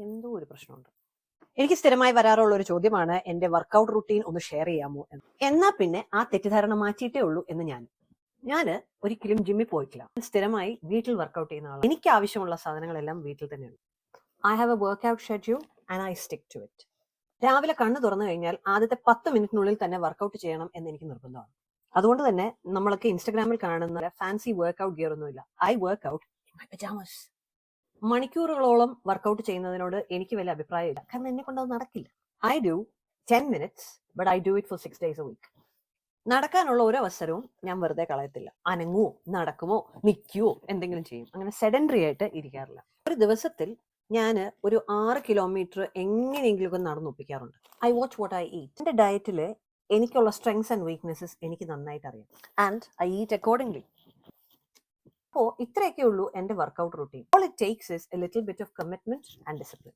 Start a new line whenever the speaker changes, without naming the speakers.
എന്തോ ഒരു പ്രശ്നമുണ്ട്. എനിക്ക് സ്ഥിരമായി വരാറുള്ള ഒരു ചോദ്യമാണ് എന്റെ വർക്കൗട്ട് റുട്ടീൻ ഒന്ന് ഷെയർ ചെയ്യാമോ എന്ന്. എന്നാ പിന്നെ ആ തെറ്റിദ്ധാരണ മാറ്റിയിട്ടേ ഉള്ളൂ എന്ന് ഞാന് ഒരിക്കലും ജിമ്മിൽ പോയിട്ടില്ല. സ്ഥിരമായി വീട്ടിൽ വർക്കൗട്ട് ചെയ്യുന്ന ആളാണ്. എനിക്ക് ആവശ്യമുള്ള സാധനങ്ങളെല്ലാം വീട്ടിൽ തന്നെയാണ്. I have a workout schedule and I stick to it. രാവിലെ കണ്ണ് തുറന്നു കഴിഞ്ഞാൽ ആദ്യത്തെ 10 മിനിറ്റിനുള്ളിൽ തന്നെ വർക്കൗട്ട് ചെയ്യണം എന്ന് എനിക്ക് നിർബന്ധമാണ്. അതുകൊണ്ട് തന്നെ നമ്മളൊക്കെ ഇൻസ്റ്റഗ്രാമിൽ കാണുന്ന ഫാൻസി വർക്ക്ഔട്ട് ഗിയർ ഒന്നുമില്ല. I work out in my pyjamas. മണിക്കൂറുകളോളം വർക്കൗട്ട് ചെയ്യുന്നതിനോട് എനിക്ക് വലിയ അഭിപ്രായമില്ല. കാരണം എന്നെ കൊണ്ട് അത് നടക്കില്ല. I do 10 minutes, but I do it for 6 days a week. നടക്കാനുള്ള ഒരു അവസരവും ഞാൻ വെറുതെ കളയത്തില്ല. അനങ്ങുവോ, നടക്കുമോ, നിൽക്കുവോ, എന്തെങ്കിലും ചെയ്യും. അങ്ങനെ സെഡൻഡറി ആയിട്ട് ഇരിക്കാറില്ല. ഒരു ദിവസത്തിൽ ഞാൻ ഒരു 6 കിലോമീറ്റർ എങ്ങനെയെങ്കിലും ഒക്കെ നടന്നൊപ്പിക്കാറുണ്ട്. I watch what I eat. എന്റെ ഡയറ്റിൽ എനിക്കുള്ള സ്ട്രെങ്സ് ആൻഡ് വീക്ക്നെസ്സസ് എനിക്ക് നന്നായിട്ട് അറിയാം. And I eat accordingly. അപ്പോൾ ഇത്രയൊക്കെ ഉള്ളൂ എന്റെ workout routine. All it takes is a little bit of commitment and discipline.